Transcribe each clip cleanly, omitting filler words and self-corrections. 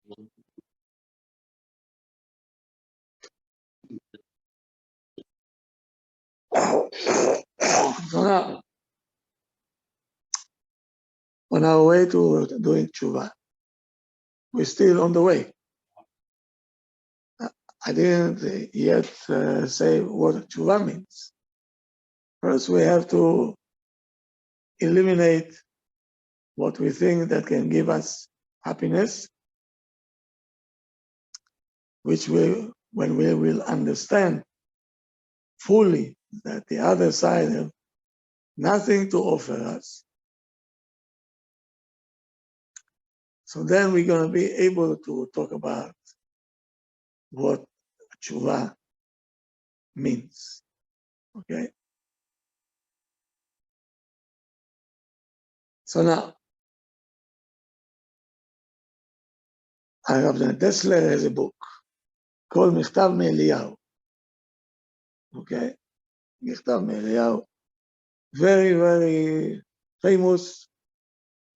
So now, on our way to doing tshuva, we're still on the way. I didn't yet say what tshuva means. First, we have to eliminate what we think that can give us happiness, which when we will understand fully that the other side have nothing to offer us. So then we're going to be able to talk about what tshuva means. Okay? So now, Rabbi Tesler has a book called מכתב מאליהו. Okay? מכתב מאליהו, very, very famous,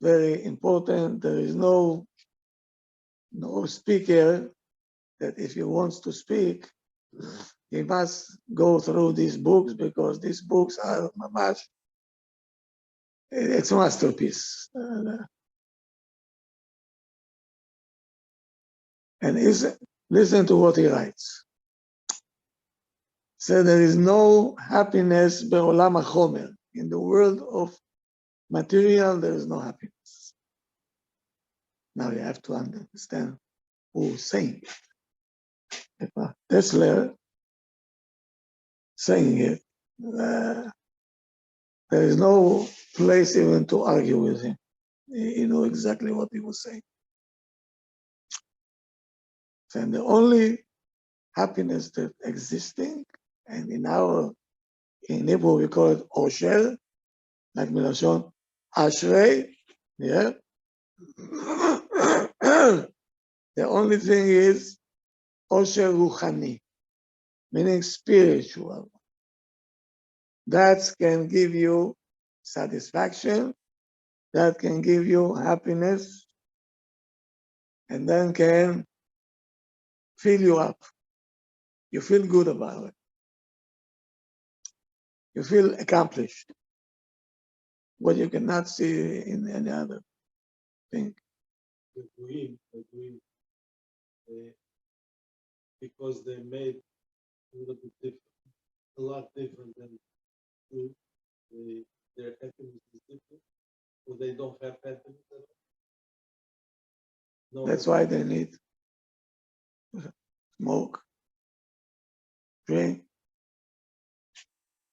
very important. There is no speaker that if he wants to speak, he must go through these books because these books are mamash. It's a masterpiece. And listen to what he writes. So there is no happiness be'olam hachomer. In the world of material, there is no happiness. Now you have to understand who's saying it. If a Tesla saying it, there is no place even to argue with him. He knew exactly what he was saying. And the only happiness that existing, and in Hebrew we call it osher, like milashon ashrei, yeah. The only thing is osher ruchani, meaning spiritual. That can give you satisfaction, that can give you happiness, and then can fill you up. You feel good about it. You feel accomplished. What you cannot see in any other thing. Agree. Because they made a little bit different, a lot different than you. Their happiness is different, or they don't have happiness at all. No, that's why they need smoke, drink,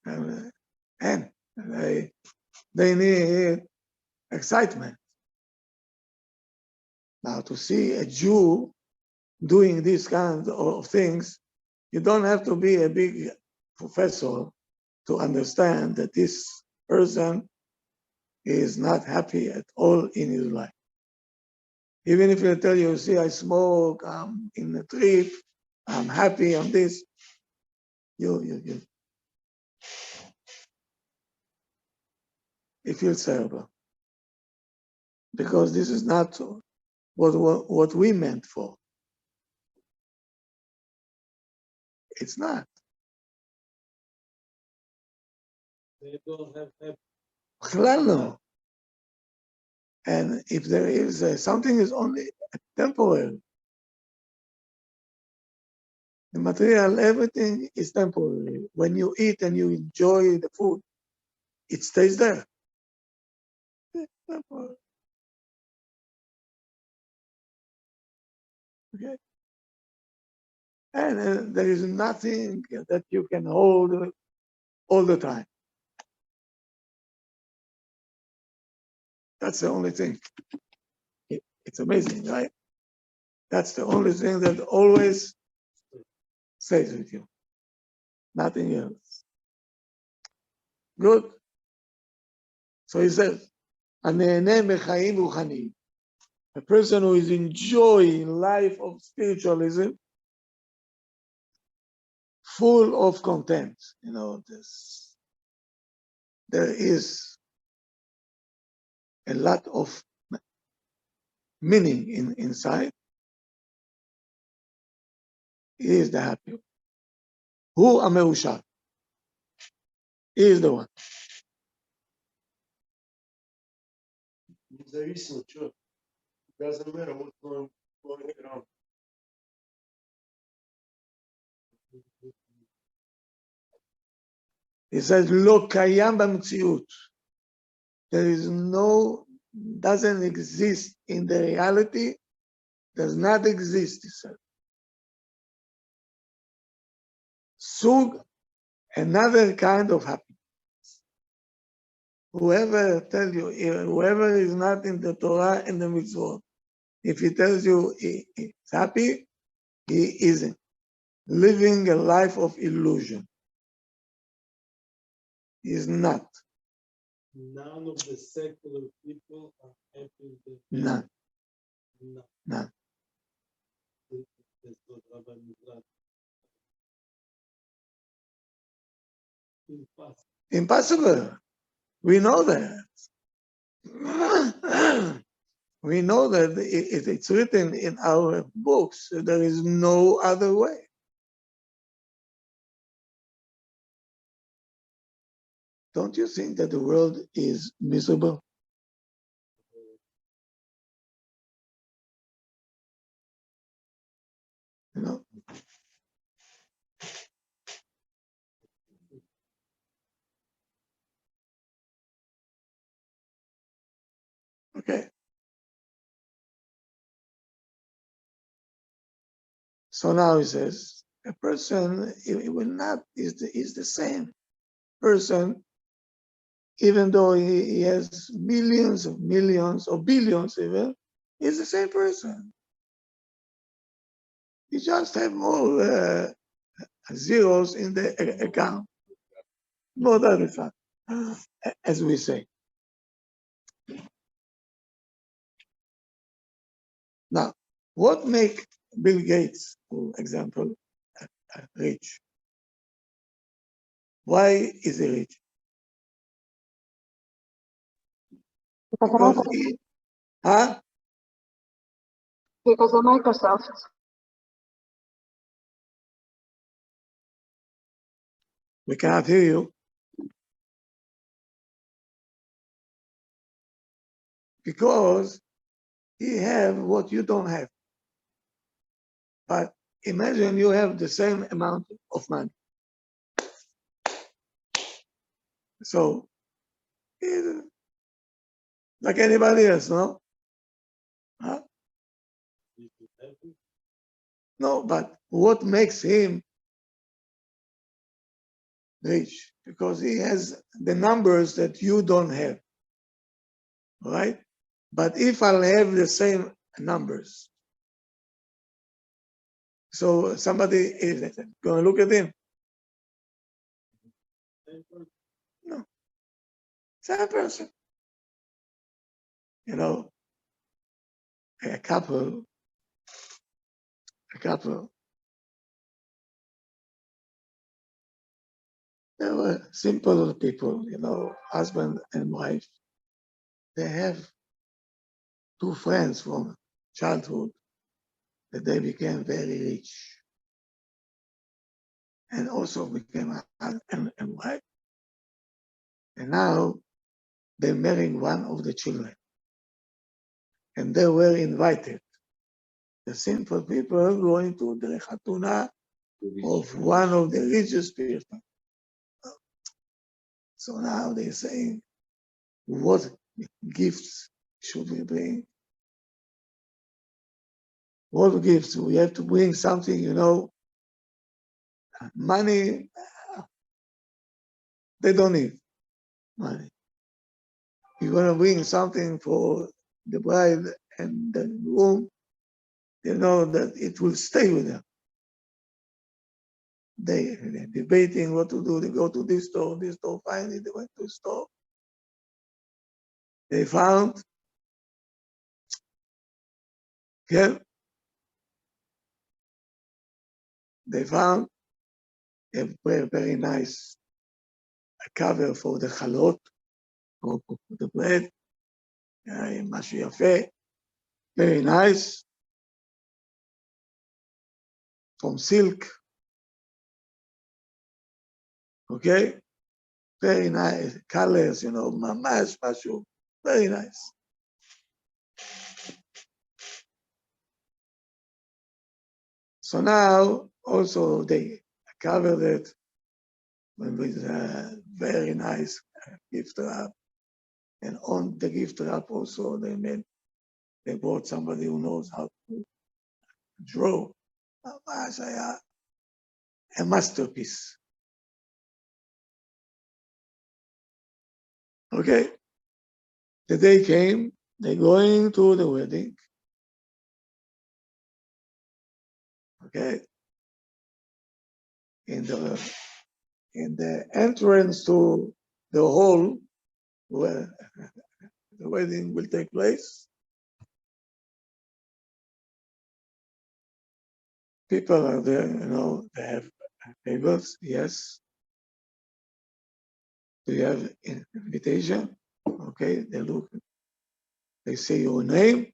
and they need excitement. Now, to see a Jew doing these kinds of things, you don't have to be a big professor to understand that this person is not happy at all in his life. Even if they tell you, see, I smoke, I'm in a trip, I'm happy, I'm this, you feel terrible. Because this is not what we meant for. It's not. they don't have happiness. בכלל לא. And if there is something is only temporary. The material, everything is temporary. When you eat and you enjoy the food, it stays there. It's temporary. Okay? And there is nothing that you can hold all the time. That's the only thing. It's amazing, right? That's the only thing that always stays with you. Nothing else. Good. So he says, "הנהנה מחיים רוחניים." A person who is enjoying life of spiritualism, full of content. You know, there is a lot of meaning inside. He is the happy one. Who המאושר? He is the one. It doesn't matter what's going around. He says, לא קיים במציאות. There is no, doesn't exist in the reality, does not exist, he said. Sug, another kind of happiness. Whoever tells you, whoever is not in the Torah and the mitzvot, if he tells you he's happy, he isn't. Living a life of illusion. He is not. None of the secular people are happy with the None. none. None. That's what Rabbi Mizrahi. Impossible. Impossible. We know that. We know that it's written in our books. There is no other way. Don't you think that the world is miserable? You know? Okay. So now he says, a person, it will not, is the same person, even though he has millions or billions even, he's the same person. He just have more zeros in the account. More than that, as we say. Now, what make Bill Gates, for example, rich? Why is he rich? Because he, huh? Because of Microsoft. We cannot hear you. Because he have what you don't have. But imagine you have the same amount of money. So, he's like anybody else, no? Huh? No, but what makes him rich? Because he has the numbers that you don't have, right? But if I'll have the same numbers, so somebody is going to look at him. No, same person. You know, a couple, they were simple people, you know, husband and wife. They have two friends from childhood that they became very rich and also became a husband and wife. And now they're marrying one of the children. And they were invited. The simple people going to the Chatuna of one of the richest people. So now they're saying, what gifts should we bring? What gifts? We have to bring something, you know, money, they don't need money. You're going to bring something for the bride and the groom, you know that it will stay with them. They're debating what to do. They go to this store, finally they went to the store. They found, yeah, they found a very, very nice cover for the chalot, for the bread, משהו יפה, very nice. from silk. Okay? Very nice colors, mamash, mashu, very nice. So now also they covered it with a very nice gift wrap. And on the gift wrap also they brought somebody who knows how to draw. ממש היה a masterpiece. Okay? The day came, they're going to the wedding. Okay? In the entrance to the hall where the wedding will take place, people are there, they have tables, yes. Do you have invitation? Okay, they look, they say your name,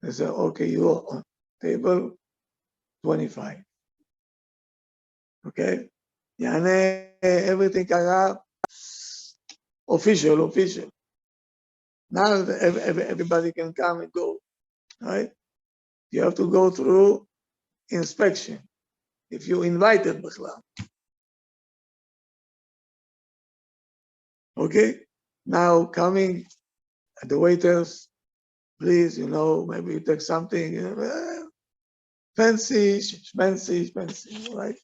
they say, okay, you're on table 25. Okay? יענה, everything קרה, official. Now everybody can come and go, right? You have to go through inspection. If you invited בכלל. Okay? Now coming, the waiters, please, maybe you take something, fancy, right?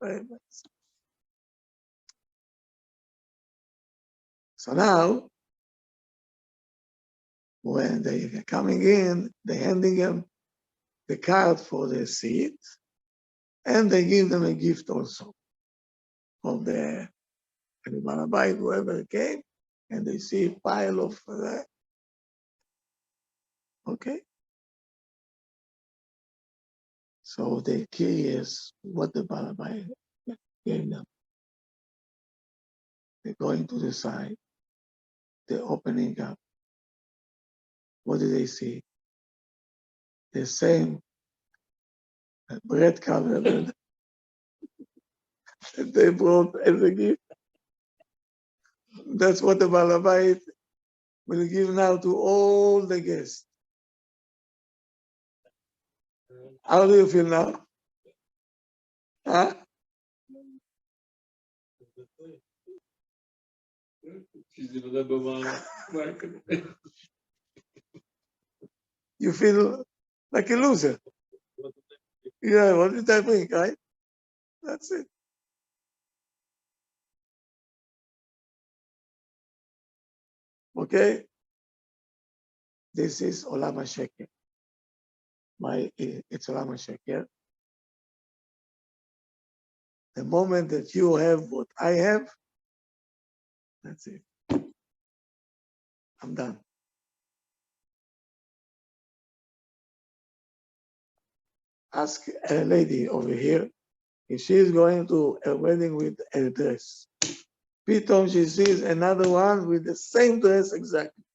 Very nice. So now, when they're coming in, they're handing them the card for the seat, and they give them a gift also from the Rabbi, whoever came, and they see a pile of that. Okay? So they're curious what the Rabbi gave them. They're going to the side, they're opening up. What do they see? The same bread cover that they brought as a gift. That's what the Balabait will give now to all the guests. How do you feel now? Huh? You feel like a loser. Yeah, what did I think, right? That's it. Okay? This is Olam HaSheker. It's Olam HaSheker. The moment that you have what I have, that's it. I'm done. Ask a lady over here if she is going to a wedding with a dress. Pithom she sees another one with the same dress exactly.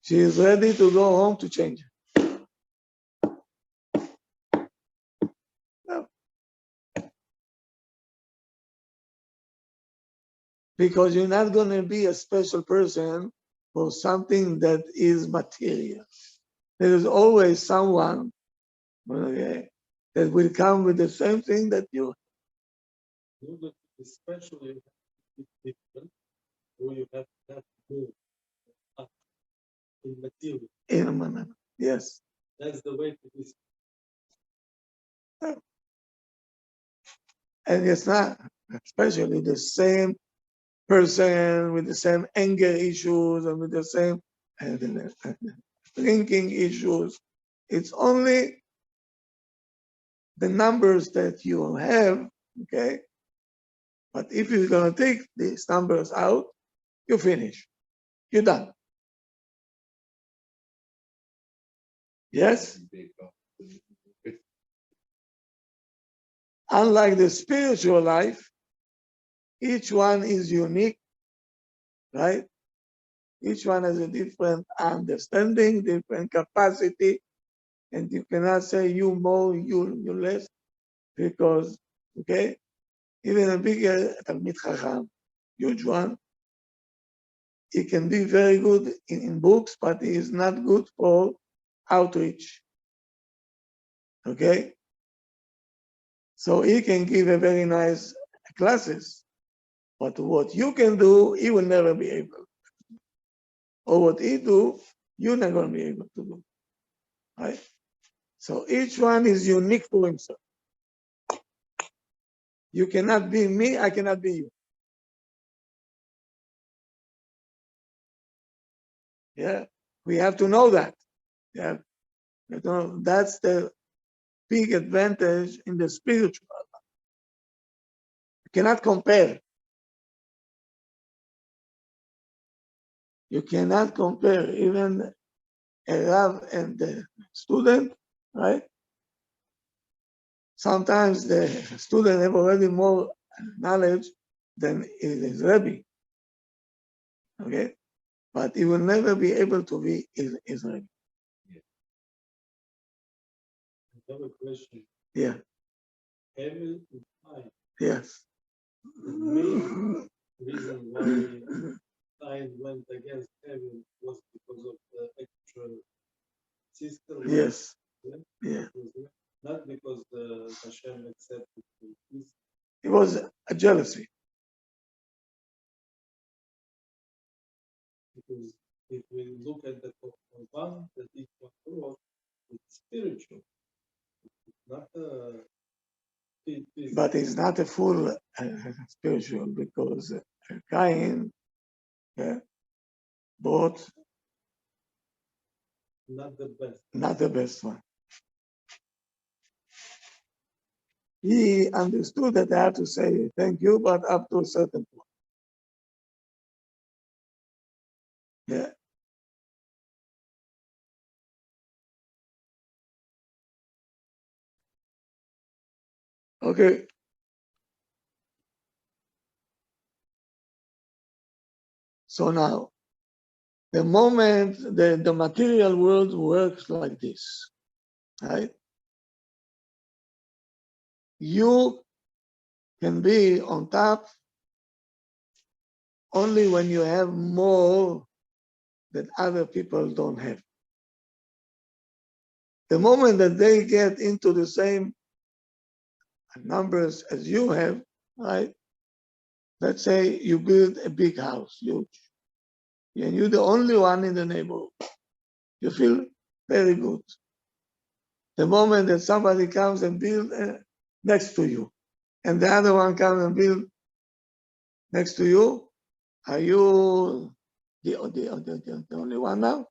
She is ready to go home to change it. No. Because you're not going to be a special person for something that is material. There is always someone, okay, that will come with the same thing that you. Especially different, where you have more up in material. Yes. That's the way to be. And it's not, especially the same person with the same anger issues and with the same drinking issues. It's only the numbers that you have, okay? But if you're going to take these numbers out, you finish. You're done. Yes? Unlike the spiritual life, each one is unique, right? Each one has a different understanding, different capacity, and you cannot say you more, you less, because, okay, even a bigger Talmid Chacham, huge one, he can be very good in books, but he is not good for outreach. Okay? So he can give a very nice classes, but what you can do, he will never be able. Or what he do, you're not going to be able to do. Right? So each one is unique to himself. You cannot be me, I cannot be you. Yeah, we have to know that. Yeah, that's the big advantage in the spiritual. You cannot compare. You cannot compare even a Rav and the student, right? Sometimes the student have already more knowledge than his Rabbi, okay? But he will never be able to be his Rabbi. I have a question. Yeah, Heaven and time, yes. the main reason why time went against heaven was because of the extra sister. Yes, Yeah? yeah. Not because the Hashem accepted the peace. It was a jealousy. Because if we look at the Korban that each one brought, it's spiritual. It's not a physical. But it's not a full spiritual, because Cain, yeah, bought Not the best. not the best one. He understood that I have to say thank you, but up to a certain point. Yeah. Okay. So now, the moment the material world works like this, right? You can be on top only when you have more that other people don't have. The moment that they get into the same numbers as you have, right? Let's say you build a big house, huge, and you're the only one in the neighborhood. You feel very good. The moment that somebody comes and builds next to you, and the other one comes and builds next to you, are you the only one now?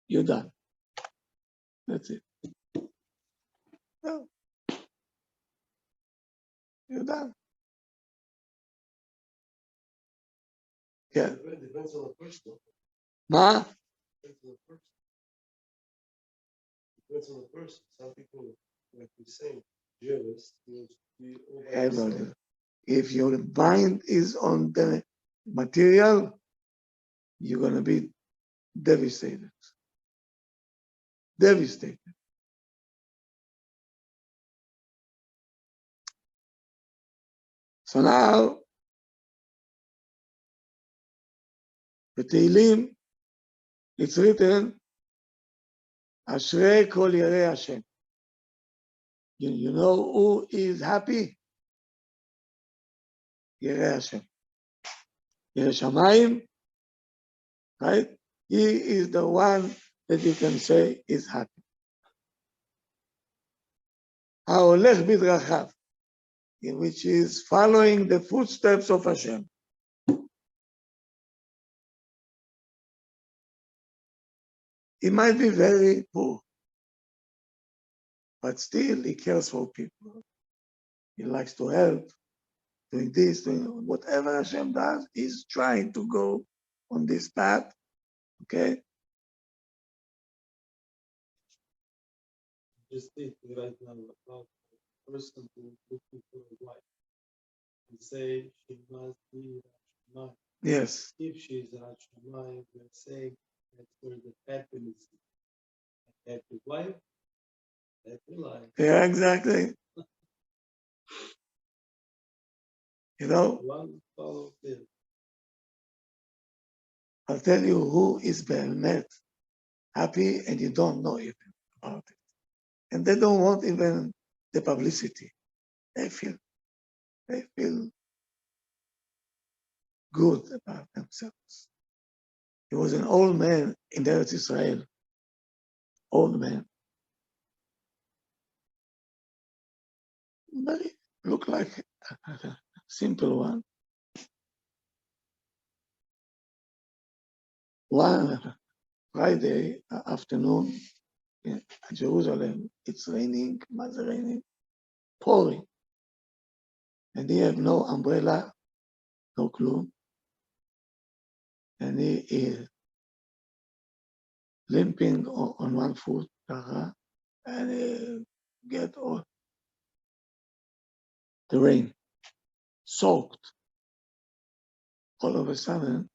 You're done. That's it. No, you're done. Yeah. It depends on the person. Ma? Depends on the person. Depends on the person. Some people, like we say, jealous. Be all by themselves. If your mind is on the material, you're going to be devastated. Devastated. So now, the Tehillim, it's written, Ashrei kol yarei Hashem. You know who is happy? Yarei Hashem. Yarei Shamayim, right? He is the one that you can say is happy. Ha'olech bidrachav, which is following the footsteps of Hashem. He might be very poor, but still he cares for people. He likes to help, doing this, doing whatever Hashem does, he's trying to go on this path, okay? Just thinking right now about a person who looking for a wife and say she must be Rashomai. Yes, If she is Rashomai, we're saying that's where the happiness is. Happy wife, happy life. Yeah, exactly. You know, One follow them. I'll tell you who is Be'emet happy and you don't know even about it. And they don't want even the publicity. They feel good about themselves. He was an old man in Eretz Israel. Old man. Very looked like a simple one. One Friday afternoon in Jerusalem, it's raining, much raining, pouring. And he have no umbrella, no clue. And he is limping on one foot, and he get all the rain, soaked. All of a sudden,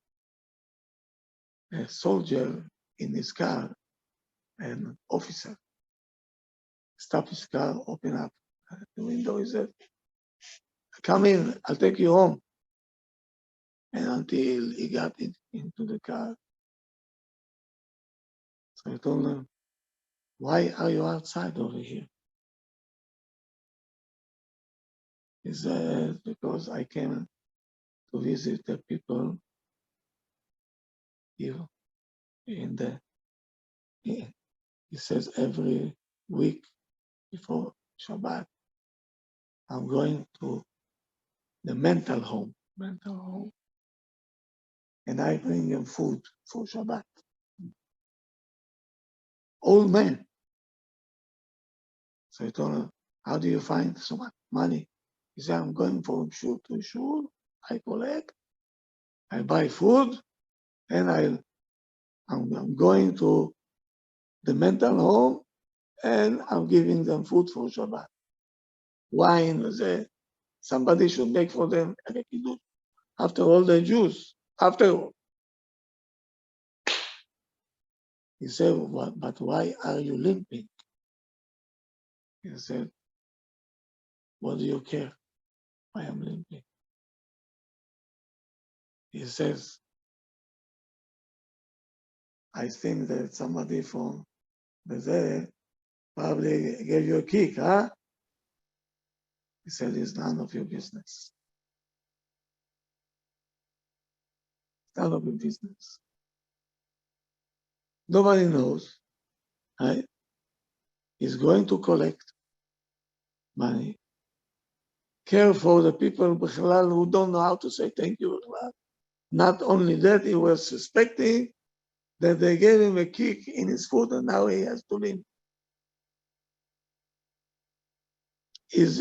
a soldier in his car, an officer, stop his car, open up the window, he said, come in, I'll take you home. And until he got into the car, so I told him, why are you outside over here? He said, because I came to visit the people here in the, he says every week before Shabbat, I'm going to the mental home, and I bring him food for Shabbat. Old man. So I told him, how do you find so much money? He said, I'm going from shul to shul, I collect, I buy food, and I'm going to the mental home, and I'm giving them food for Shabbat. Wine, somebody should make for them. After all, the Jews, after all. He said, but why are you limping? He said, what do you care why I'm limping? He says, I think that somebody from the probably gave you a kick, huh? He said, it's none of your business. None of your business. Nobody knows, right? He's going to collect money. Care for the people who don't know how to say thank you. Not only that, he was suspecting that they gave him a kick in his foot and now he has to limp. Is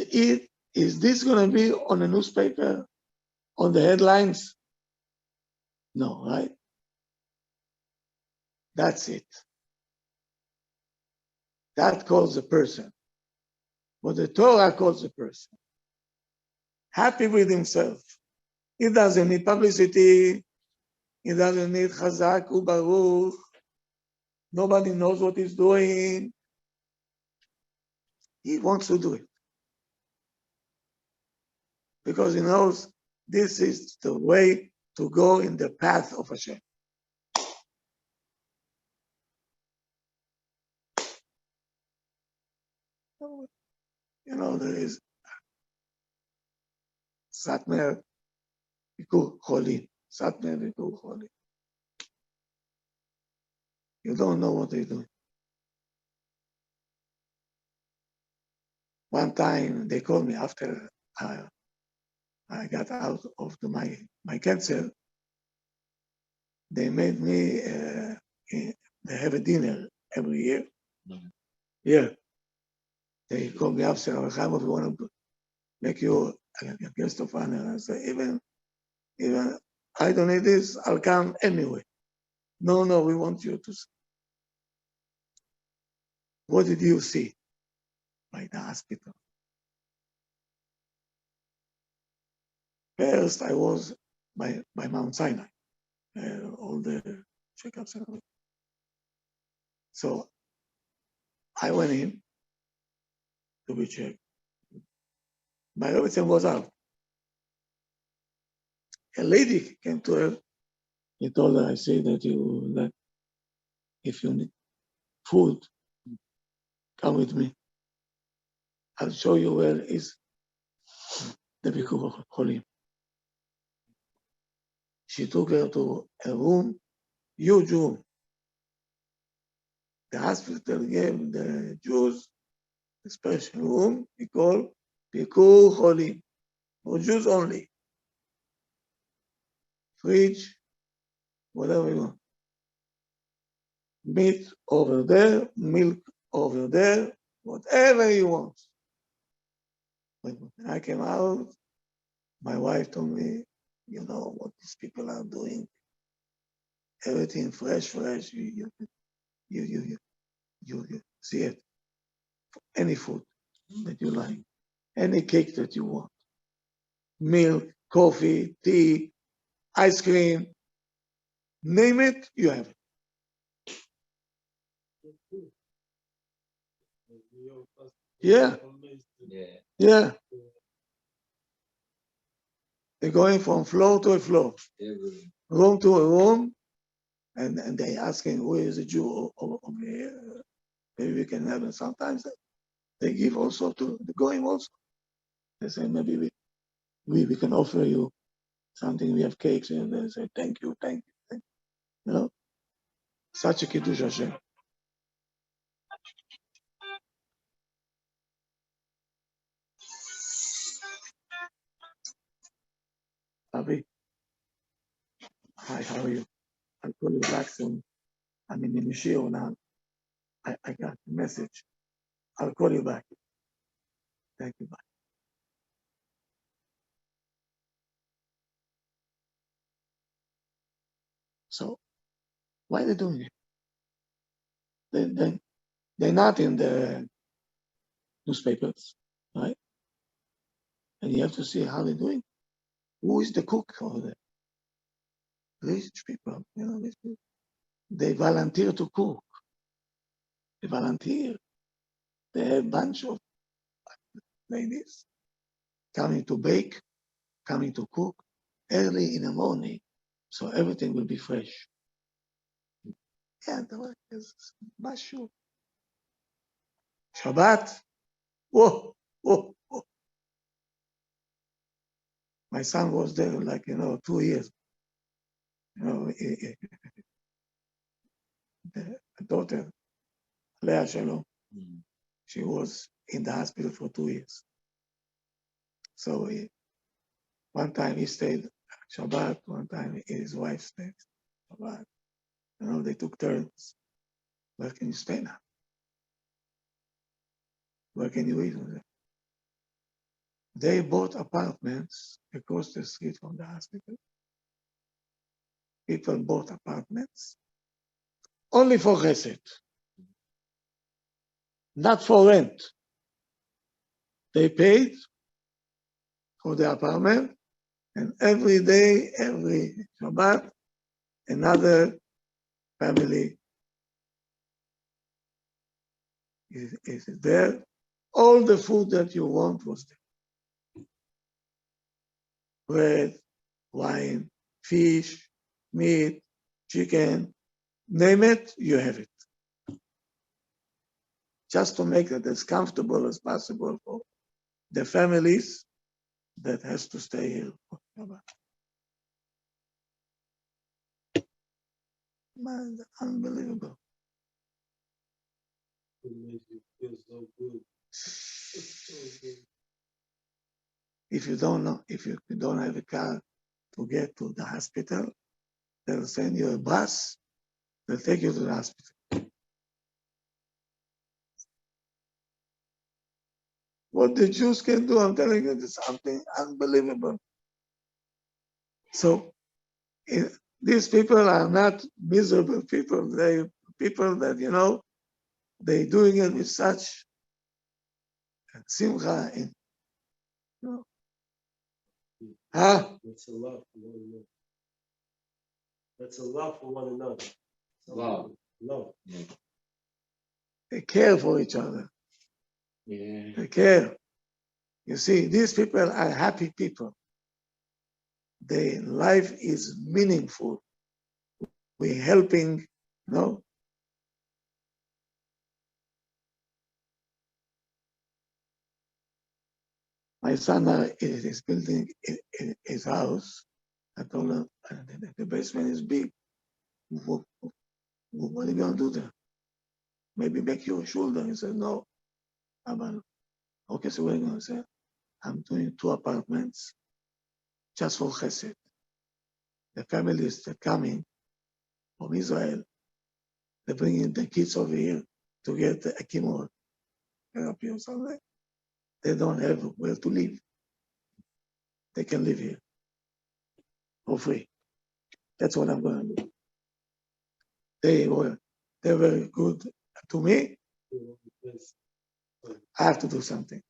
this going to be on a newspaper, on the headlines? No, right? That's it. That calls a person. What the Torah calls a person. Happy with himself. He doesn't need publicity. He doesn't need chazak ubaruch. Nobody knows what he's doing. He wants to do it. Because he knows this is the way to go in the path of Hashem. You know, there is Satmer Bikur Cholim. Satmer Bikur Cholim. You don't know what they're doing. One time they called me after I got out of my cancer. They made me, they have a dinner every year. Yeah. They called me up, said, Haimoff, we want to make you a guest of honor. I said, even I don't need this, I'll come anyway. No, we want you to see. What did you see by the hospital? First, I was by Mount Sinai, all the checkups and everything. So I went in to be checked. My everything was out. A lady came to her. He told her, I say that if you need food, come with me. I'll show you where is the Bikur Cholim. She took her to a room, huge room. The hospital gave the Jews a special room we call Bikur Cholim, for Jews only. Fridge, whatever you want. Meat over there, milk over there, whatever you want. When I came out, my wife told me, you know what these people are doing. Everything fresh. You see it. Any food that you like, any cake that you want, milk, coffee, tea, ice cream, name it, you have it. Yeah. Yeah. They're going from floor to a floor, room to a room, and they asking who is a Jew over here. Maybe we can have it. Sometimes they give also to the going also. They say maybe we can offer you something. We have cakes, and they say thank you. You know, such a kiddush Hashem. Rabbi, hi, how are you? I'll call you back soon. I'm in the Mashiach now. I got the message. I'll call you back. Thank you. Bye. So, why are they doing it? They're not in the newspapers, right? And you have to see how they're doing. Who is the cook over there? Rich people, rich people. They volunteer to cook. They volunteer. They have a bunch of ladies coming to bake, coming to cook early in the morning, so everything will be fresh. Yeah, the work is mashu. Shabbat. Whoa. My son was there 2 years. The daughter, Leah Shalom, she was in the hospital for 2 years. So one time he stayed Shabbat, one time his wife stayed Shabbat. They took turns. Where can you stay now? Where can you eat with them? They bought apartments across the street from the hospital. People bought apartments only for chesed, not for rent. They paid for the apartment, and every day, every Shabbat, another family is there. All the food that you want was there. Bread, wine, fish, meat, chicken, name it, you have it. Just to make it as comfortable as possible for the families that has to stay here. Man, unbelievable. It makes you feel so good. So good. If you don't have a car to get to the hospital, they'll send you a bus, they'll take you to the hospital. What the Jews can do, I'm telling you, it's something unbelievable. So these people are not miserable people. They people that, they're doing it with such simcha. That's a love for one another. That's a love for one another. Love. Love. Yeah. They care for each other. Yeah. They care. You see, these people are happy people. Their life is meaningful. We're helping, you know. My son is building his house. I told him, the basement is big. What are you going to do there? Maybe make you a shoulder. He said, no. I'm okay, so what are you going to say? I'm doing 2 apartments just for Chesed. The families that coming from Israel, they're bringing the kids over here to get a chemo therapy or something. They don't have where to live. They can live here for free. That's what I'm going to do. They were very good to me. I have to do something.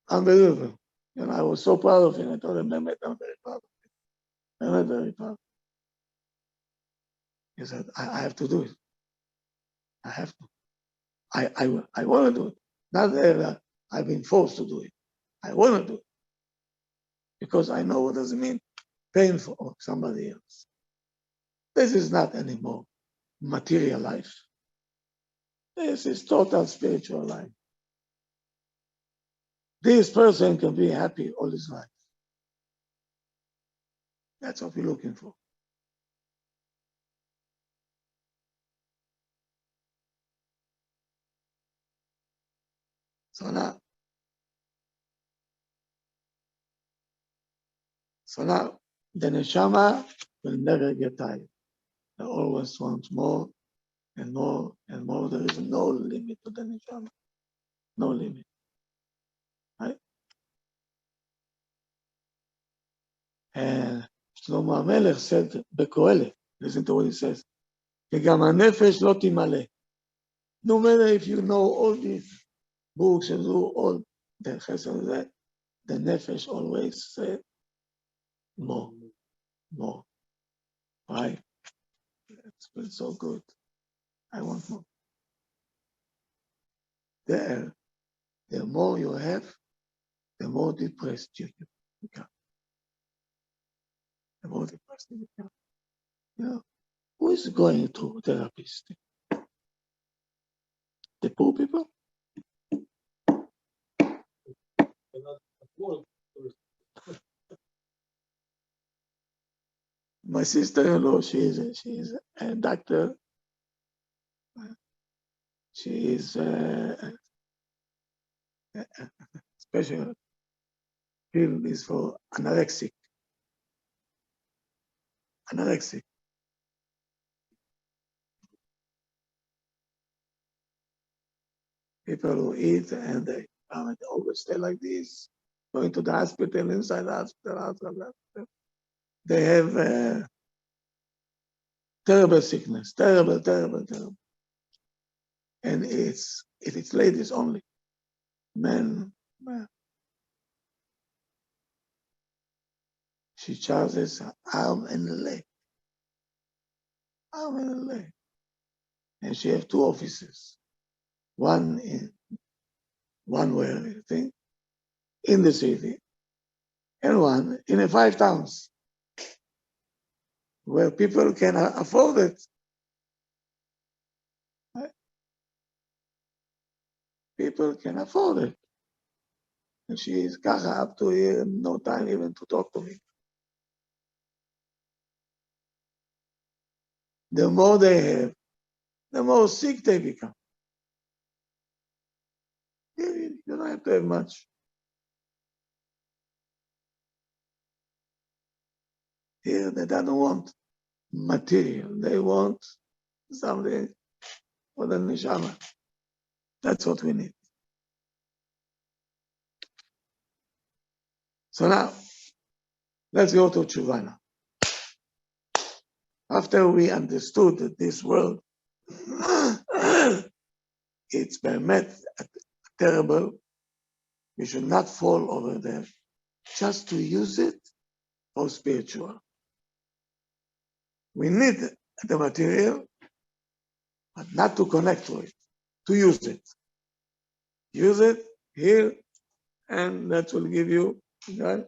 Unbelievable. And I was so proud of him. I told him, Mehmet, I'm very proud of him. Mehmet, very proud. He said, I have to do it. I have to. I want to do it. Not that I've been forced to do it. I want to do it. Because I know what does it mean, pain for somebody else. This is not anymore material life. This is total spiritual life. This person can be happy all his life. That's what we're looking for. So now, the neshama will never get tired. They always want more and more and more. There is no limit to the neshama. No limit. Right? And Shlomo HaMelech said, Bekohelet, listen to what he says, וגם הנפש לא תמלא. No matter if you know all these books and do all the chesed, the nefesh always said more, more. Right? It's been so good. I want more. The more you have, the more depressed you become. The more depressed you become. You know, who is going to therapist? The poor people? My sister-in-law, she is a doctor. She is special field is for anorexic. People who eat and they always stay like this, going to the hospital, inside the hospital. They have terrible sickness, terrible. And it's ladies only. Men. She charges arm and a leg. And she has 2 offices. One where I think in the city, and one in the 5 towns where people can afford it. Right? People can afford it. And she is kacha up to here, no time even to talk to me. The more they have, the more sick they become. You don't have to have much. Here they don't want material. They want something for the neshama. That's what we need. So now, let's go to Teshuva now. After we understood that this world, it's bemet terrible, we should not fall over there, just to use it for spiritual. We need the material, but not to connect to it, to use it. Use it here, and that will give you, right?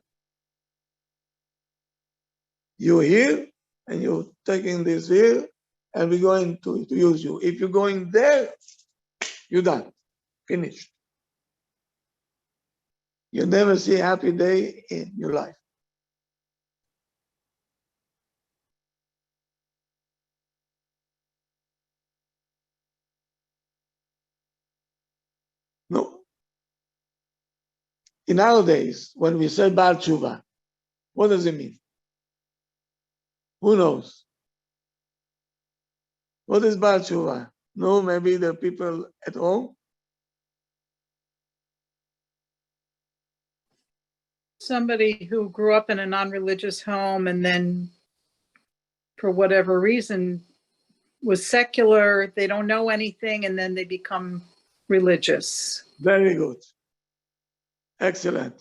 You're here, and you're taking this here, and we're going to use you. If you're going there, you're done, finished. You'll never see a happy day in your life. No. In nowadays, when we say Baal Tshuva, what does it mean? Who knows? What is Baal Tshuva? No, maybe the people at home? Somebody who grew up in a non-religious home and then, for whatever reason, was secular, they don't know anything, and then they become religious. Very good. Excellent.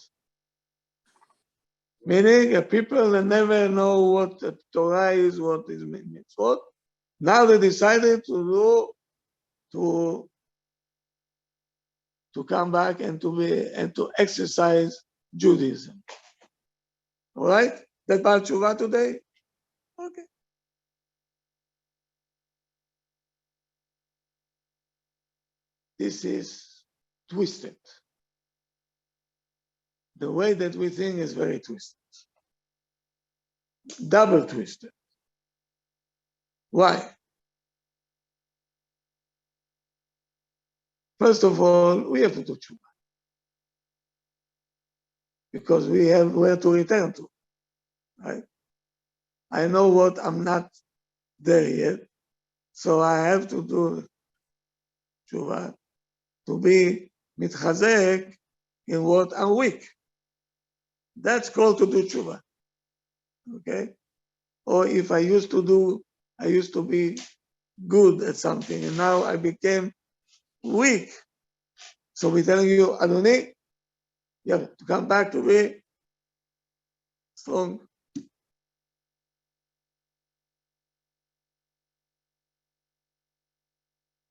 Meaning people that never know what the Torah is, what is mitzvot. Now they decided to come back and to exercise Judaism. All right? That Baal Tshuva today? Okay. This is twisted. The way that we think is very twisted. Double twisted. Why? First of all, we have to do tshuva. Because we have where to return to. Right? I know what I'm not there yet, so I have to do tshuva to be mitchazek in what I'm weak. That's called to do tshuva. Okay? Or if I used to be good at something, and now I became weak. So we're telling you, Adonai, you have to come back to be strong.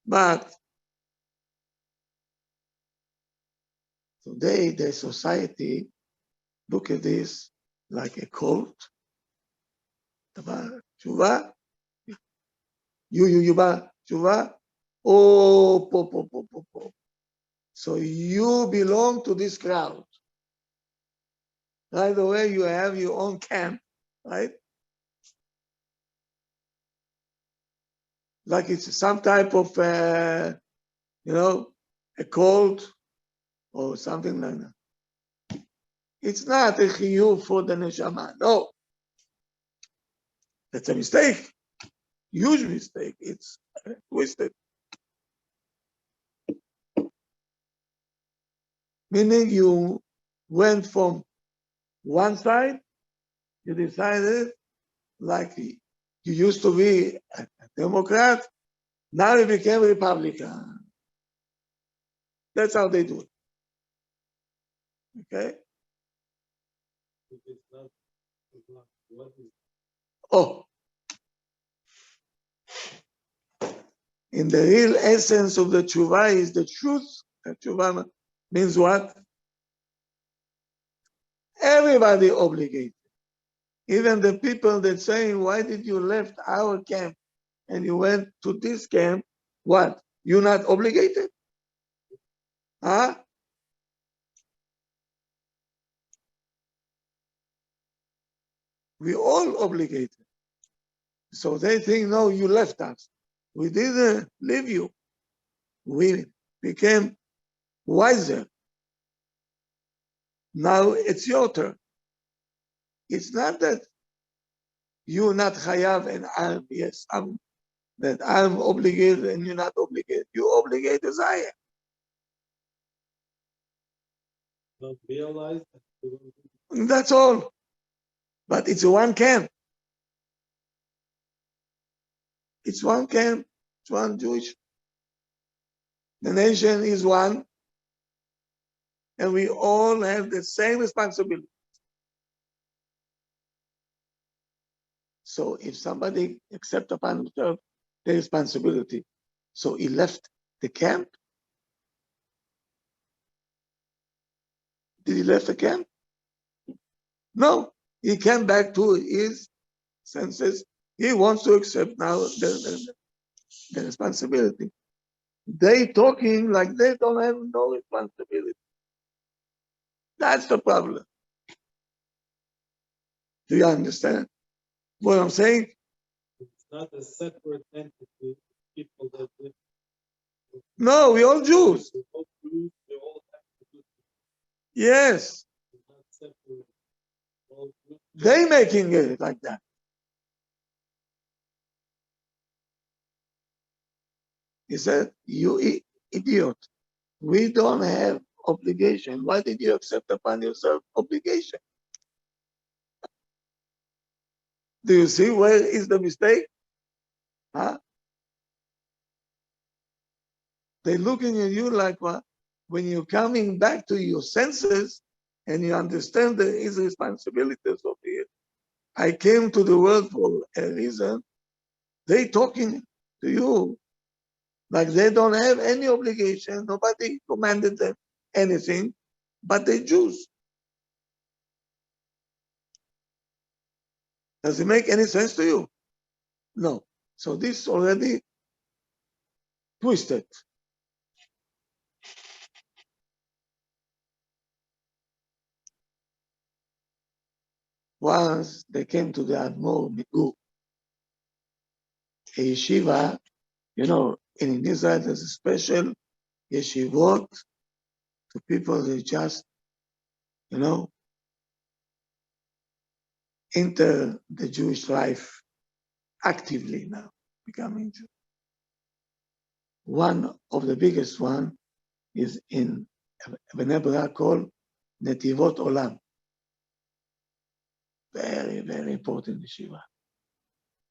But today, the society look at this like a cult. Tshuva, you tshuva. Oh, po. So you belong to this crowd. Right away, you have your own camp, right? Like it's some type of, a cult or something like that. It's not a chiyuv for the neshama. No. That's a mistake. Huge mistake. It's twisted. Meaning you went from one side, you decided, like you used to be a Democrat, now you became Republican. That's how they do it. Okay? If it's not, what is Oh. In the real essence of the tshuva is the truth. The tshuva means what? Everybody obligated. Even the people that say, why did you left our camp and you went to this camp? What? You're not obligated? Huh? We all obligated. So they think, no, you left us. We didn't leave you. We became wiser. Now it's your turn. It's not that you're not chayav and I'm obligated and you're not obligated. You're obligated as I am. not realized? That's all. But it's one camp. It's one camp. It's one Jewish. The nation is one. And we all have the same responsibility. So if somebody accepts upon himself the responsibility, so he left the camp. Did he left the camp? No, he came back to his senses. He wants to accept now the responsibility. They talking like they don't have no responsibility. That's the problem. Do you understand what I'm saying? It's not a separate entity. People that live. No, we all Jews. They all Jews. They all have to do. Yes, It's not separate. All Jews. they making it like that. He said, you idiot. We don't have obligation. Why did you accept upon yourself obligation? Do you see where is the mistake? Huh? They're looking at you like what? When you're coming back to your senses and you understand there is responsibilities of it. I came to the world for a reason. They talking to you like they don't have any obligation. Nobody commanded them anything, but they Jews. Does it make any sense to you? No. So this already twisted. Once they came to the Admor Migu, a yeshiva, in Israel there's a special yeshivot to people that just, enter the Jewish life actively now, becoming Jew. One of the biggest one is in Bnei Brak called Netivot Olam. Very, very important yeshiva.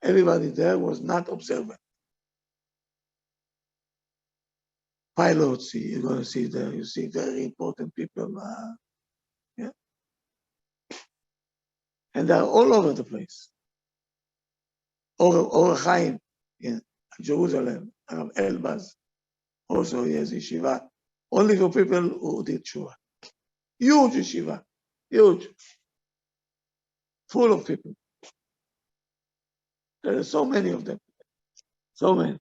Everybody there was not observant. Pilots, you're going to see there, you see very important people. Yeah. And they're all over the place. Or Chaim in Jerusalem, Rav Elbaz, also he has yeshiva, only for people who did Tshuva. Huge yeshiva, huge, full of people. There are so many of them, so many.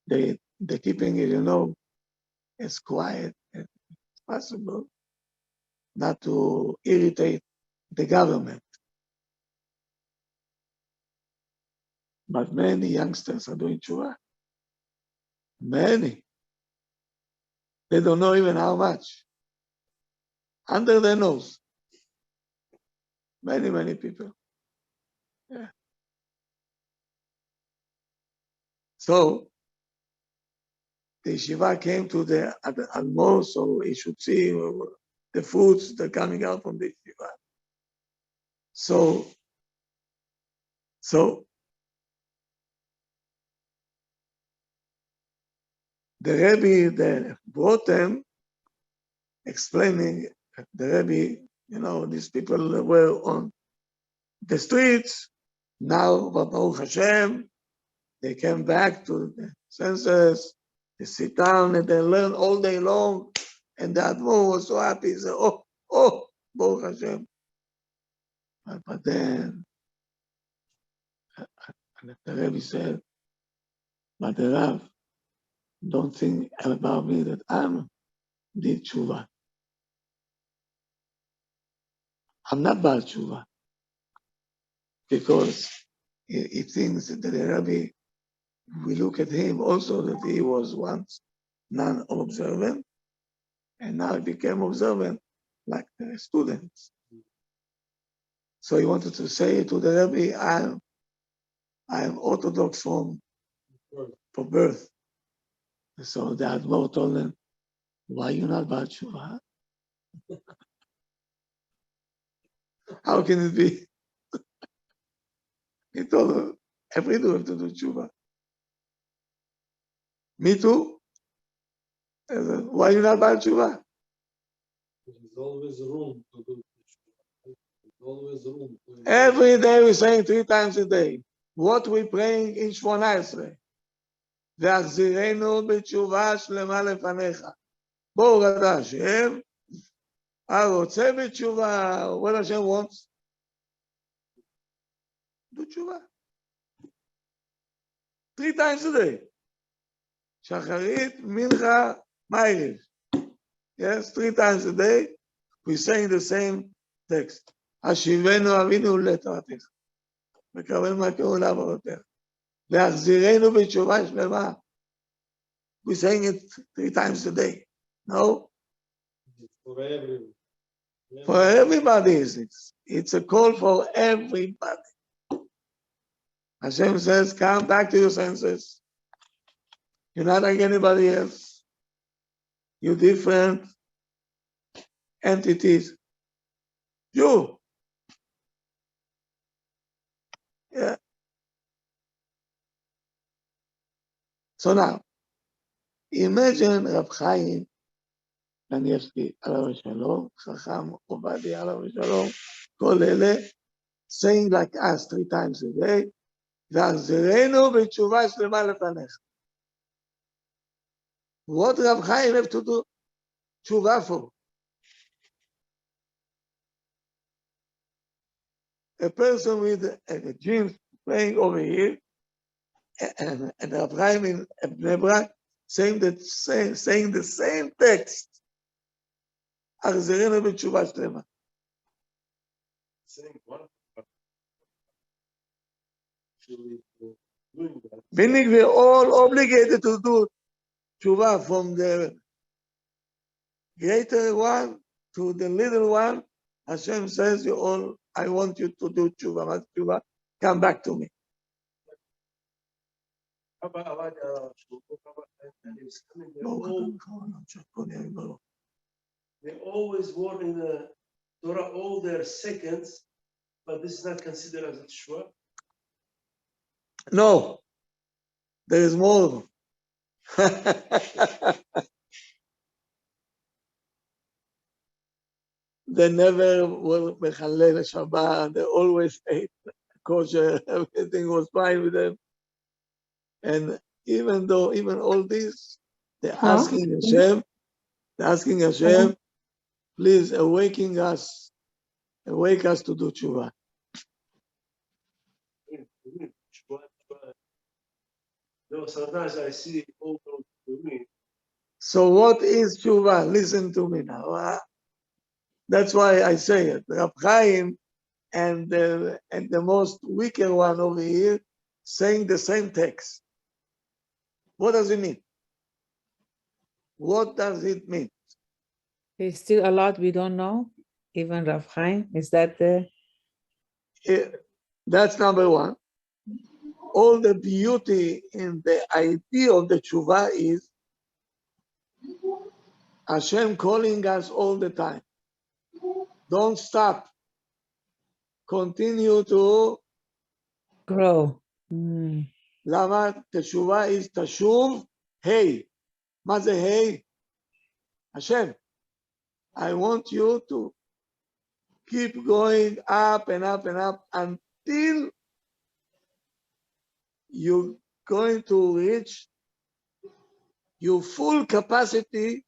They're keeping it, as quiet as possible, not to irritate the government. But many youngsters are doing Tshuva. Many. They don't know even how much. Under their nose. Many, many people. Yeah. So the yeshiva came to the Almor, so he should see the fruits that are coming out from the yeshiva. So the Rabbi that brought them, explaining the Rabbi, these people were on the streets. Now, Baruch Hashem, they came back to the senses. They sit down and they learn all day long. And the Admor was so happy. He said, oh, Baruch Hashem. But then, the Rebbe said, but the Rav, don't think about me that I'm did Tshuva. I'm not bad Tshuva. Because he thinks that the Rebbe, we look at him also that he was once non-observant, and now he became observant like the students. So he wanted to say to the Rebbe, I am Orthodox from birth. So the Admor told him, why you not bad Tshuva? How can it be? He told him, every day have to do Tshuva. Me too? I said, why you not bad Tshuva? There's always room to do. Always room. to improve. Every day we're saying 3 times a day. What we praying in 18? והחזירנו בתשובה שלמה לפניך. בואו רדה השם, הרוצה בתשובה, what Hashem wants? Do תשובה. 3 times a day. שחרית, מנחה, מערב. Yes, 3 times a day, we're saying the same text. השיבנו אבינו לתורתך. מקבל מהקראו לעבודתך. להחזירנו בתשובה שלמה. We're saying it 3 times a day. No? For everyone. For everybody is it. It's a call for everybody. Hashem says, come back to your senses. You're not like anybody else. You're different entities. You. Yeah. So now, imagine Rab Chaim, Kanievsky, עליו השלום, חכם עובדיה, עליו השלום, כל אלה, saying like us 3 times a day, והחזירנו בתשובה שלמה לפניך. What Rab Chaim have to do tshuva for? A person with a jeans playing over here, and Rab Chaim in Bnei Brak saying the same text. החזירנו בתשובה שלמה. Saying one. Actually, doing that. Meaning we're all obligated to do tshuva from the greater one to the little one. Hashem says, you all, I want you to do tshuva, come back to me. They always were in the Torah all their seconds, but this is not considered as a Teshuva. No, there is more. They never were mechalel Shabbat. They always ate kosher. Everything was fine with them. And even all this, they're asking Hashem, please awake us to do tshuva. No, sometimes I see all those to me. So what is tshuva? Listen to me now. That's why I say it. Rab Chaim and the most weaker one over here saying the same text. What does it mean? What does it mean? There's still a lot we don't know. Even Rav Chaim, is that the... That's number one. All the beauty in the idea of the tshuva is Hashem calling us all the time. Don't stop. Continue to grow. למה תשובה is תשוב, hey. מה זה hey? Hashem, I want you to keep going up and up and up until you're going to reach your full capacity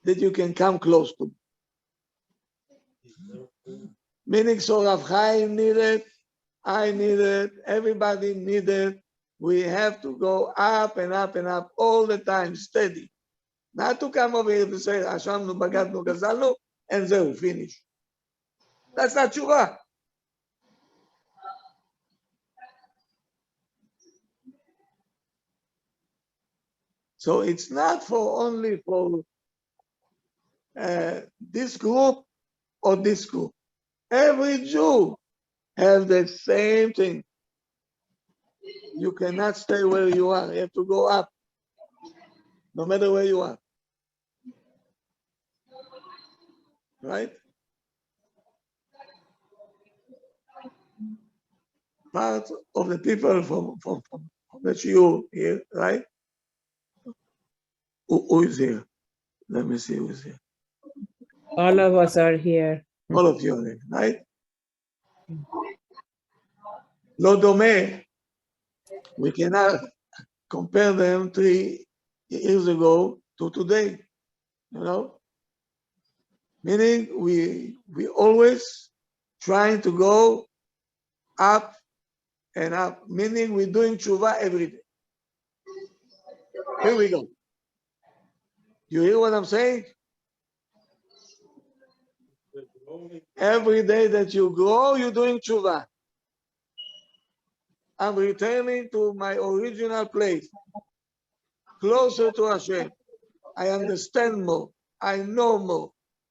that you can come close to. Meaning, so Rav Chaim needed, I needed, everybody needed. We have to go up and up and up all the time, steady. Not to come over here to say, Hashamnu, Bagadnu, Gazalnu, and zeu, finish. That's not tshuva. So it's not for only for this group or this group. Every Jew has the same thing. You cannot stay where you are. You have to go up, no matter where you are. Right? Part of the people from the shiur here, right? Who is here? Let me see who is here. All of us are here. All of you are here, right? לא דומה, we cannot compare them 3 years ago to today, you know? Meaning we always trying to go up and up, meaning we're doing tshuva every day. Here we go. You hear what I'm saying? We're growing. Every day that you grow, you're doing tshuva. I'm returning to my original place, closer to Hashem. I understand more. I know more.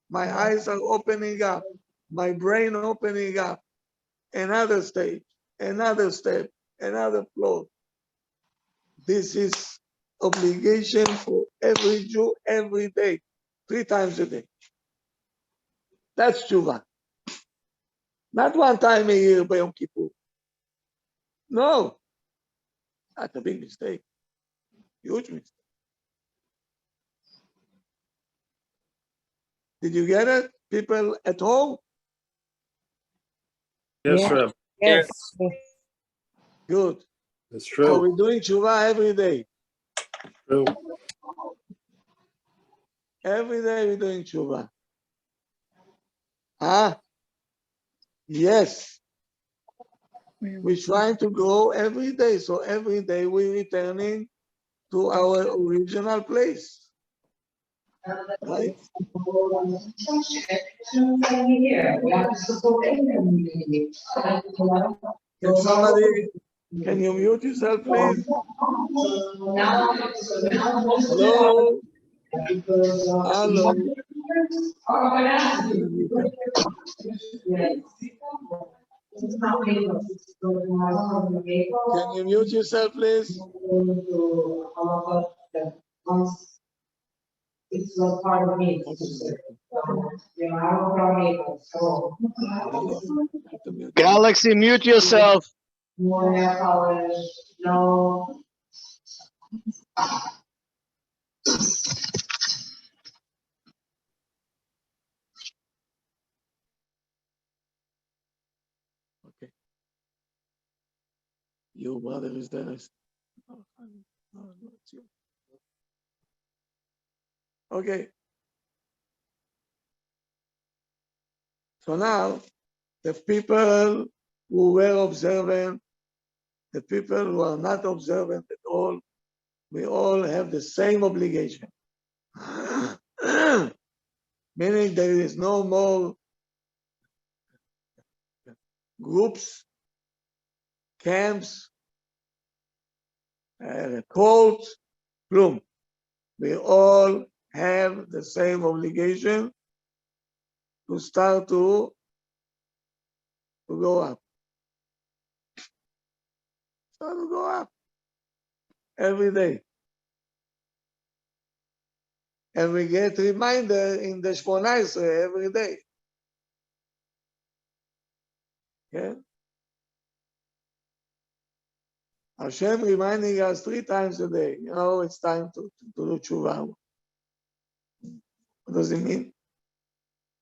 My eyes are opening up. My brain opening up. Another stage, another step, another floor. This is obligation for every Jew every day, 3 times a day. That's tshuva. Not 1 time a year by Yom Kippur. No, that's a big mistake. Huge mistake. Did you get it? People at home? Yes, Yeah. Rabbi. Yes. Good. That's So true. we're doing tshuva every day. True. Every day we're doing tshuva. Ah, yes. We're trying to grow every day. So every day we're returning to our original place. Right? Can somebody, can you mute yourself, please? Hello? Hello? Can you mute yourself, please? It's not part of me. You know, I'm from April, so. Galaxy, mute yourself. More nail polish, no. Okay. Your brother is there. No, it's you. Okay. So now, the people who were observant, the people who are not observant at all, we all have the same obligation. Meaning there is no more groups, camps, courts, plum. We all have the same obligation to start to go up. Start to go up every day. And we get reminder in the Shmona Esrei every day. Okay? Hashem reminding us 3 times a day, you know, it's time to do tshuva. What does it mean?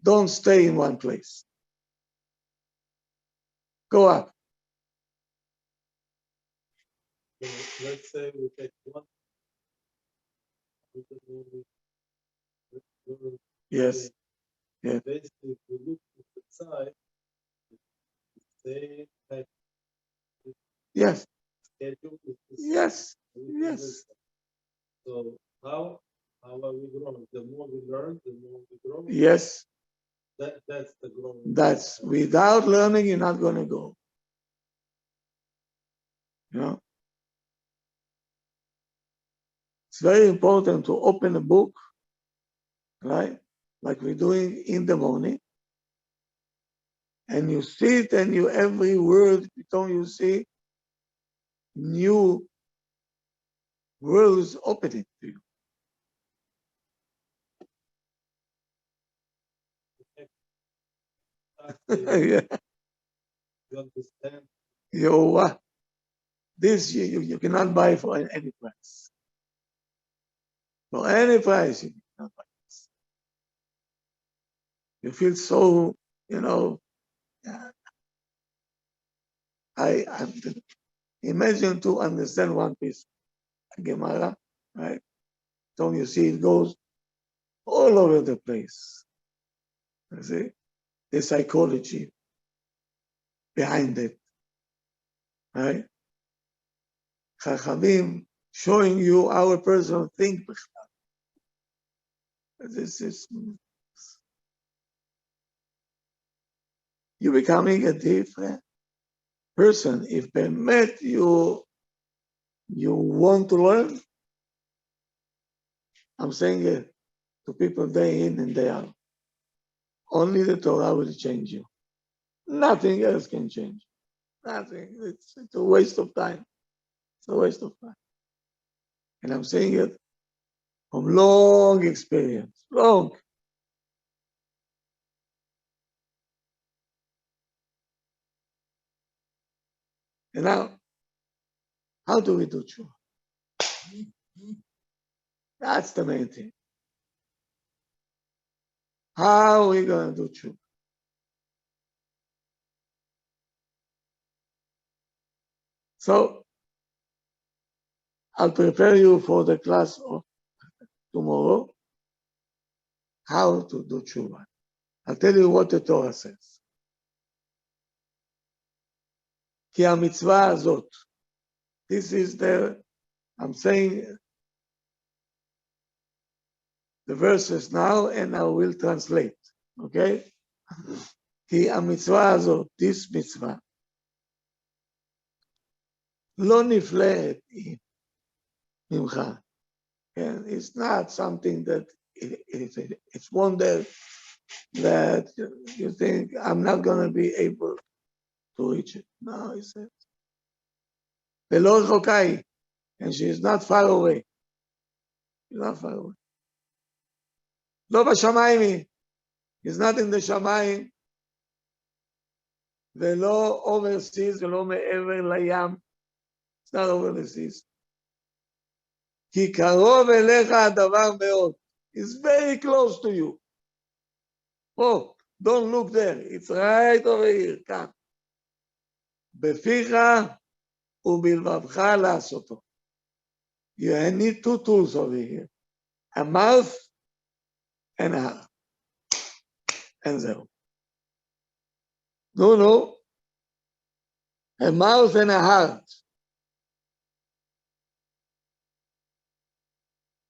Don't stay in one place. Go up. So let's say we take one. We can only- Yes. Yeah. Basically, if we look at the side, the same type Yes. schedule is the same. Yes. Everything Yes. is- So how are we growing? The more we learn, the more we grow. Yes. That's the growing. That's without learning, you're not going to go. You know? It's very important to open a book, right? Like we're doing in the morning. And you see it, and you every word, you see new worlds opening to you. Yeah. You understand? This you cannot buy for any price. For any price, you cannot buy this. You feel so, you know, I imagine to understand one piece, Gemara, right? So you see it goes all over the place. You see the psychology behind it, right? Chachamim showing you how a person thinks. This is you becoming a different person. If met you want to learn, I'm saying it to people day in and day out. Only the Torah will change you. Nothing else can change. Nothing. It's a waste of time. It's a waste of time. And I'm saying it from long experience. Long. And now, how do we do tshuva? That's the main thing. How are we going to do tshuva? So, I'll prepare you for the class of tomorrow, how to do tshuva. I'll tell you what the Torah says. Ki ha-mitzvah azot. This is I'm saying the verses now, and I will translate. Okay? Ki ha-mitzvah azot, this mitzvah, lo nifleet ממך. And it's not something that it's wonder that you think I'm not going to be able to reach it. No, he says. ולא רחוקה היא, and she is not far away. She's not far away. לא בשמיים היא, is not in the שמיים, ולא overseas, ולא מעבר לים. It's not over the seas. כי קרוב אליך הדבר מאוד. It's very close to you. Oh, don't look there. It's right over here. כאן. בפיך ובלבבך לעשותו. You need two tools over here. A mouth and a heart. And zero. No. A mouth and a heart.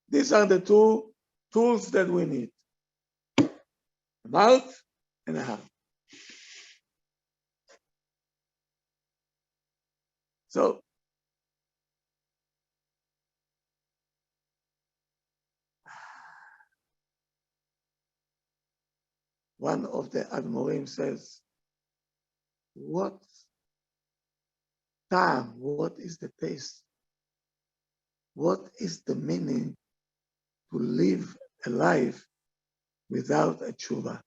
These are the two tools that we need. A mouth and a heart. So, one of the Admorim says, what time, what is the taste? What is the meaning to live a life without a tshuva?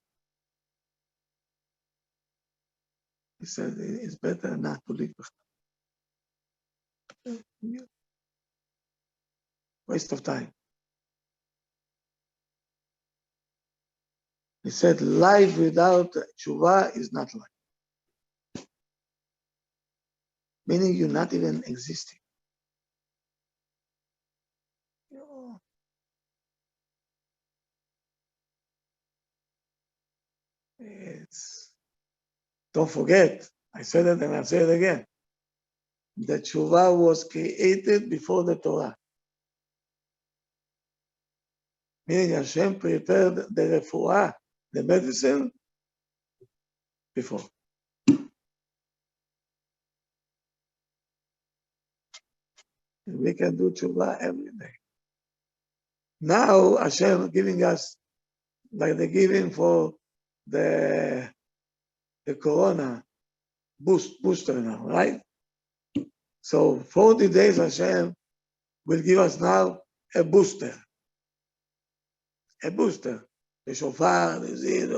He said it's better not to live. Waste of time. He said life without tshuva is not life. Meaning you're not even existing. Don't forget, I said it and I'll say it again. The tshuva was created before the Torah. Meaning Hashem prepared the refuah, the medicine, before. And we can do tshuva every day. Now Hashem giving us, like they're giving for the corona booster now, right? So 40 days Hashem will give us now a booster. A booster. The shofar, the zid,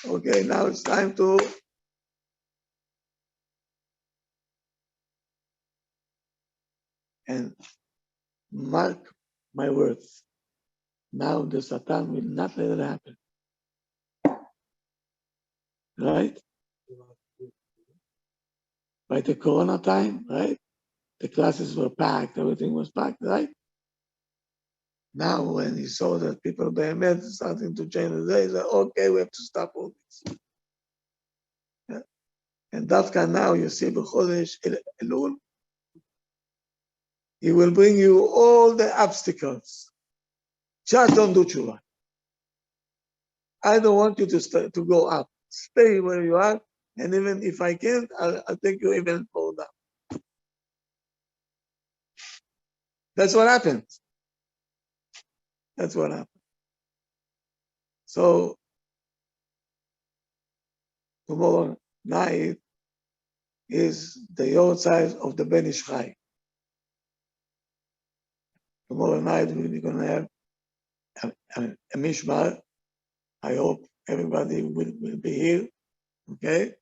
okay, now it's time to and mark my words. Now the Satan will not let it happen. Right? by the Corona time, right? The classes were packed, everything was packed, right? Now, when he saw that people behemoth starting to change the day, he said, okay, we have to stop all this. Yeah. And Dafka now, you see, B'chodesh Elul, he will bring you all the obstacles. Just don't do tshuva. I don't want you to go up. Stay where you are, and even if I can't, I'll take you even further. That's what happens. That's what happens. So tomorrow night is the yahrzeit of the Ben Ish Chai. Tomorrow night we're going to have a mishmar. I hope everybody will be here. Okay?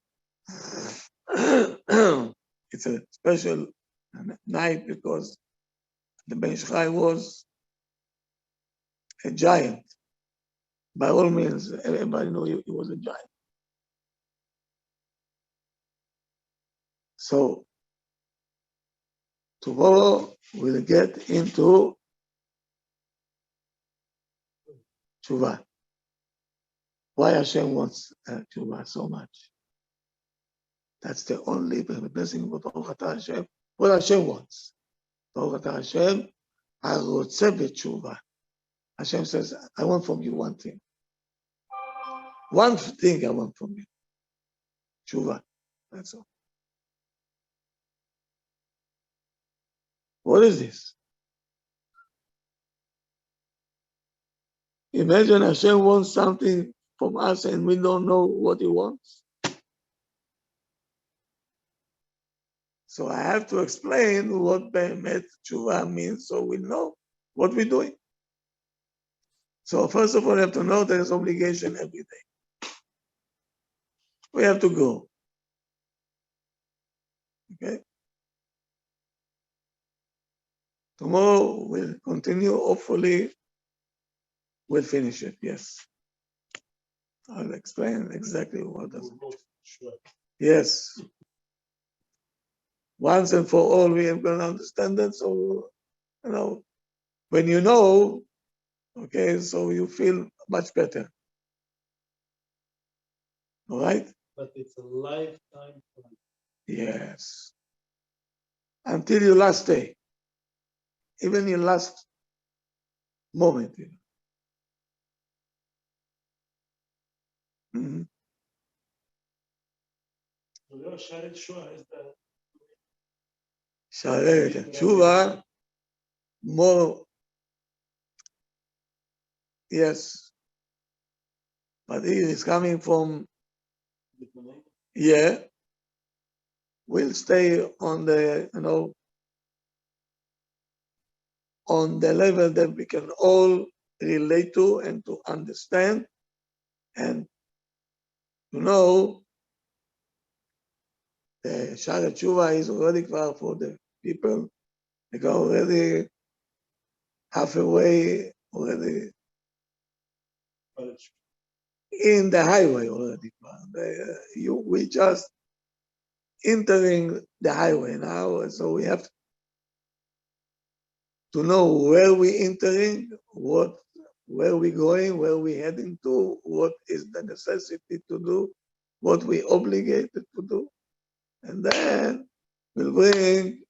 It's a special night because the Ben Ish Chai was a giant. By all means, everybody knew he was a giant. So tomorrow we'll get into tshuva. Why Hashem wants tshuva so much? That's the only blessing of Baruch Atah Hashem. What Hashem wants. Baruch Atah Hashem, harotze b'tshuva. Hashem says, I want from you one thing. One thing I want from you. Tshuva. That's all. What is this? Imagine Hashem wants something from us and we don't know what he wants. So I have to explain what Be'emet Tshuva means so we know what we're doing. So first of all, you have to know there's obligation every day. We have to go. Okay? Tomorrow we'll continue. Hopefully we'll finish it. Yes. I'll explain exactly what does it mean. Yes. Once and for all, we are going to understand that. So, when you know, okay, so you feel much better. All right? But it's a lifetime plan. Yes. Until your last day. Even your last moment. Mm-hmm. Sharet Teshuva, more, yes, but it is coming from, yeah, we'll stay on the, on the level that we can all relate to and to understand and to know the Sharet Teshuva is already clear for the people. They go already halfway already in the highway already. We just entering the highway now, so we have to know where we entering, where we going, where we heading to, what is the necessity to do, what we obligated to do, and then we'll bring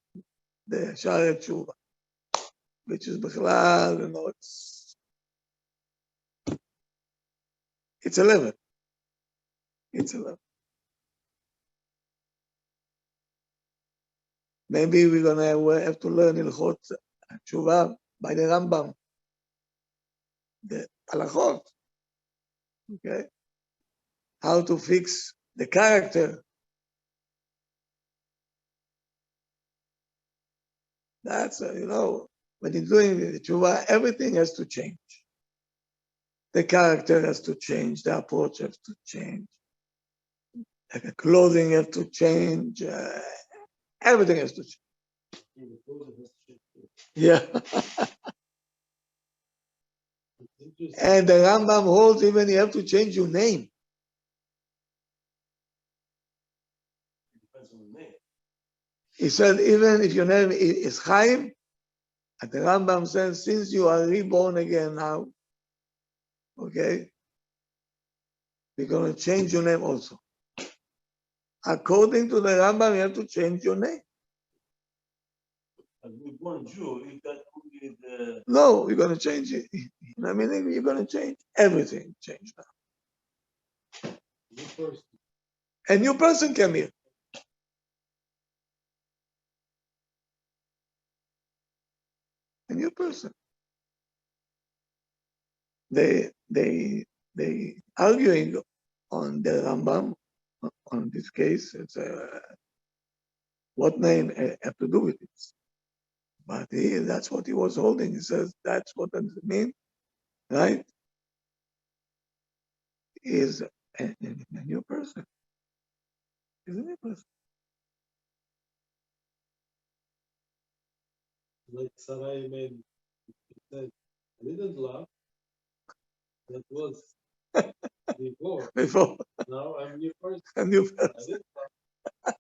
the Sharet Teshuva, which is Bichlal, it's a level. It's a level. Maybe we're gonna have to learn Hilchot Teshuva by the Rambam, the halachot. Okay, how to fix the character. That's when you're doing the Teshuva, everything has to change. The character has to change. The approach has to change. The clothing has to change. Everything has to change. Yeah. And the Rambam holds even you have to change your name. Depends on the name. He said, even if your name is Chaim, and the Rambam says, since you are reborn again now, okay, we're going to change your name also. According to the Rambam, you have to change your name. And we born Jew, you got only the No, we're going to change it. I mean, you're going to change everything. Change now. New person. A new person came here. A new person. They arguing on the Rambam on this case. It's what name have to do with it? But that's what he was holding. He says that's what does it mean, right? Is a new person. Is a new person. Like Sarai made, he said, I didn't laugh. That was before. Before Now I'm new person. a new I person. didn't laugh.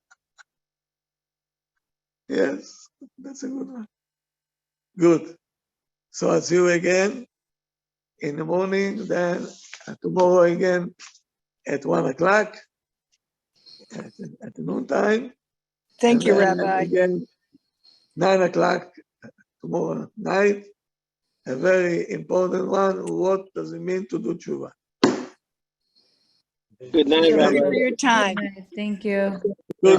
Yes, that's a good one. Good. So I'll see you again in the morning, then tomorrow again at 1 o'clock at the noon time. Thank you, then Rabbi. Again, 9 o'clock tomorrow night. A very important one. What does it mean to do tshuva? Good night, Thank Rabbi. you for your time. Thank you. Good